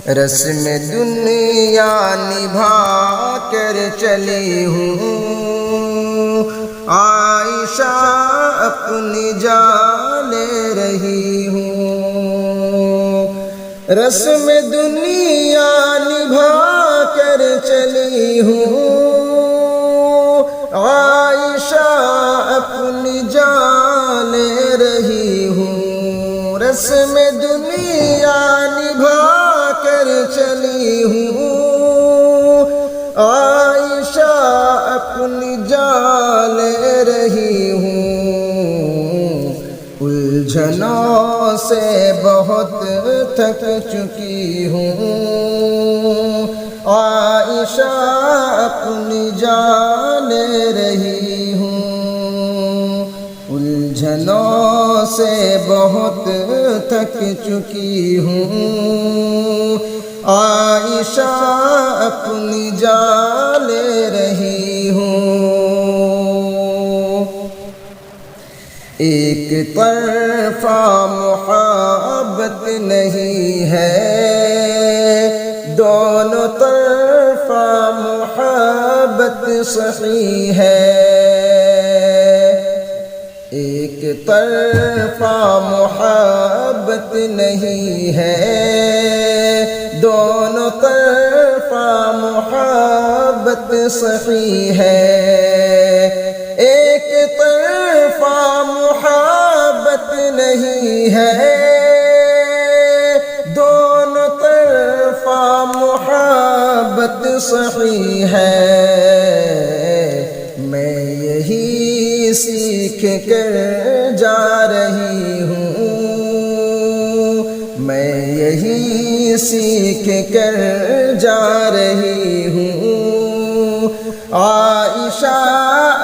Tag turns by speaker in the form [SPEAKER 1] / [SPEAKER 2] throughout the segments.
[SPEAKER 1] رسم دنیا نبھا کر چلی ہوں، عائشہ اپنی جان لے رہی ہوں۔ رسم دنیا نبھا کر چلی ہوں، عائشہ اپنی جان لے رہی ہوں۔ رسم دنیا نبھا کر چلی ہوں، عائشہ اپنی جان لے رہی ہوں۔ الجھنوں سے بہت تھک چکی ہوں، عائشہ اپنی جان لے رہی ہوں۔ الجھنوں سے بہت تھک چکی ہوں، عائشہ اپنی جان لے رہی ہوں۔ ایک طرفہ محبت نہیں ہے، دونوں طرفہ محبت صحیح ہے۔ ایک طرفہ محبت نہیں ہے، دونوں طرفہ محبت صحیح ہے۔ ایک طرفہ محبت نہیں ہے، دونوں طرفہ محبت صحیح ہے۔ میں یہی سیکھ کر جا رہی ہوں، میں یہی سیکھ کر جا رہی ہوں۔ عائشہ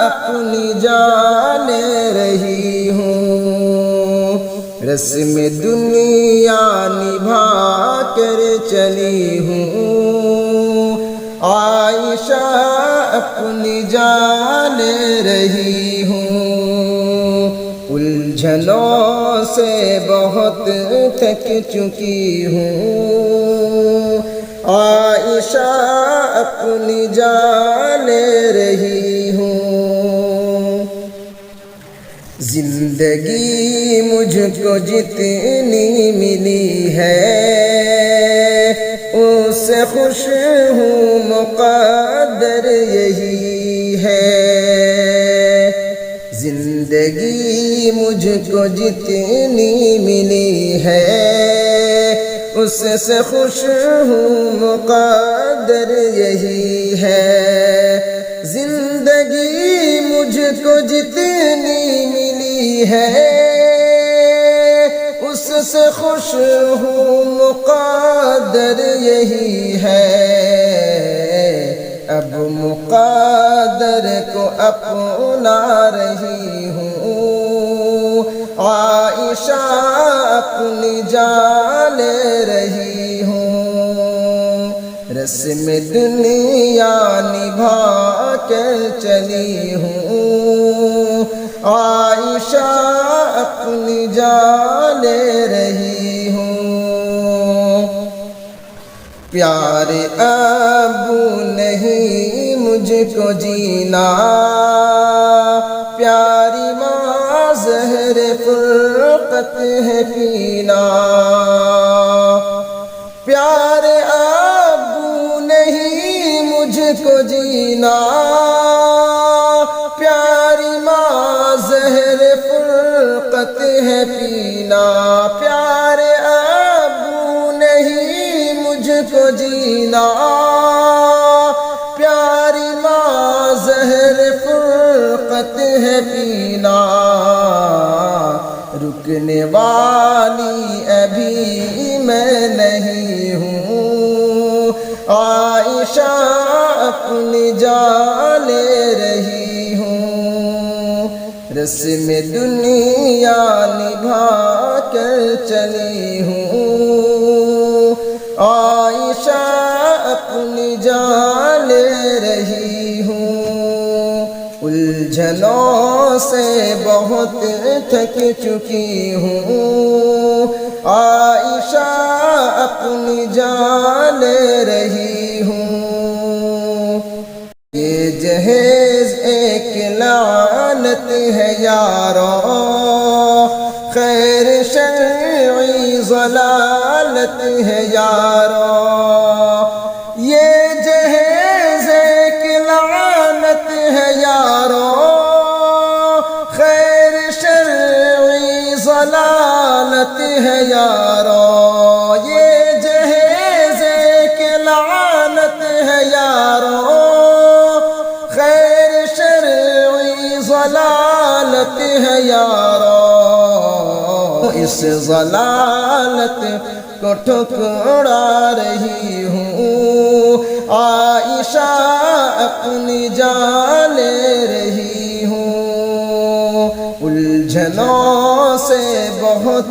[SPEAKER 1] اپنی جان لے رہی ہوں۔ رسم دنیا نبھا کر چلی ہوں، عائشہ اپنی جان لے رہی ہوں۔ الجھنوں سے بہت تھک چکی ہوں، عائشہ اپنی جان لے رہی ہوں۔ زندگی مجھ کو جتنی ملی ہے، اس سے خوش ہوں، مقدر یہی ہے۔ زندگی مجھ کو جتنی ملی ہے، اس سے خوش ہوں، مقدر یہی ہے۔ زندگی مجھ کو جتنی ملی ہے، اس سے خوش ہوں، مقدر یہی ہے۔ اب مقدر کو اپنا رہی ہوں، عائشہ اپنی جان لے رہی ہوں۔ رسم دنیا نبھا کر چلی ہوں، عائشہ اپنی جان لے رہی ہوں۔ پیارے ابو نہیں مجھ کو جینا، پیاری ماں زہر فرقت ہے پینا۔ پیارے ابو نہیں مجھ کو جینا، پیاری ماں زہر فرقت ہے پینا۔ پیارے ابو نہیں مجھ کو جینا، پیاری ماں زہر فرقت ہے پینا۔ رکنے والی ابھی میں نہیں ہوں، عائشہ اپنی جان لے رہی ہوں۔ رسم دنیا نبھا کر چلی ہوں، عائشہ اپنی جان لے رہی ہوں۔ الجھنوں سے بہت تھک چکی ہوں، عائشہ اپنی جان لے رہی ہوں. یہ جہیز ایک لعنت ہے یارو، خیر شرعی ضلالت ہے یارو. یہ جہیز ایک لعنت ہے یارو، خیر شرعی ضلالت ہے یارو. یہ جہیز ایک لعنت ہے یارو، خیر شرعی ضلالت ہے یارو. اس ضلالت کو ٹھکرا رہی ہوں، عائشہ اپنی جان لے رہی ہوں. الجھنوں سے بہت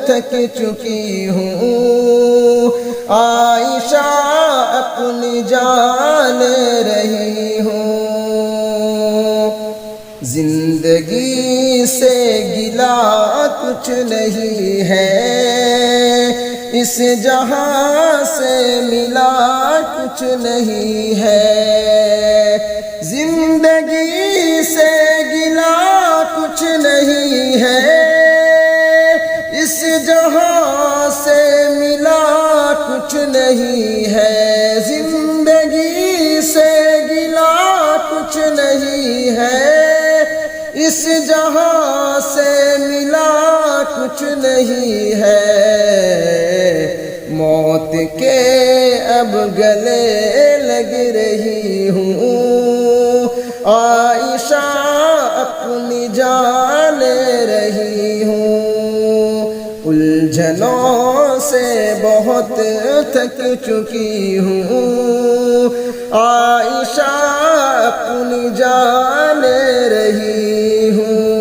[SPEAKER 1] تھک چکی ہوں، عائشہ اپنی جان لے رہی ہوں. زندگی سے گلا کچھ نہیں ہے، اس جہاں سے ملا کچھ نہیں ہے. زندگی سے گلا کچھ نہیں ہے، اس جہاں سے ملا کچھ نہیں ہے. زندگی سے گلا کچھ نہیں ہے، اس جہاں سے ملا کچھ نہیں ہے. موت کے اب گلے لگ رہی ہوں، عائشہ اپنی جان لے رہی ہوں. الجھنوں سے بہت تھک چکی ہوں، عائشہ اپنی جان لے رہی ہوں.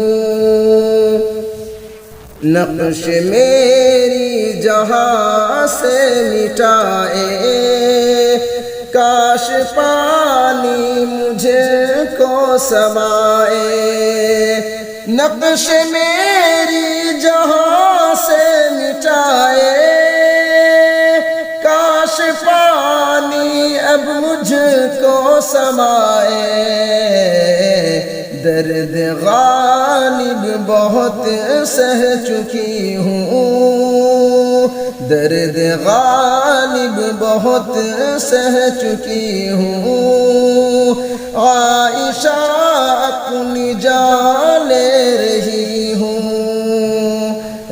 [SPEAKER 1] نقش میری جہاں سے مٹائے، کاش پانی مجھے کو سمائے. نقش میری جہاں سے مٹائے، کاش پانی اب مجھ کو سمائے. درد غالب بہت سہ چکی ہوں، درد غالب بہت سہ چکی ہوں. عائشہ اپنی جان لے رہی ہوں،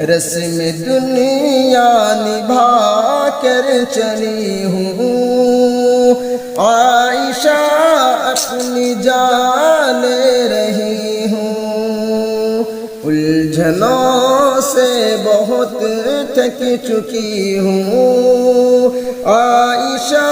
[SPEAKER 1] رسم دنیا نبھا کر چلی ہوں. عائشہ اپنی جان لے رہی ہوں. الجھنوں سے بہت تھک چکی ہوں، عائشہ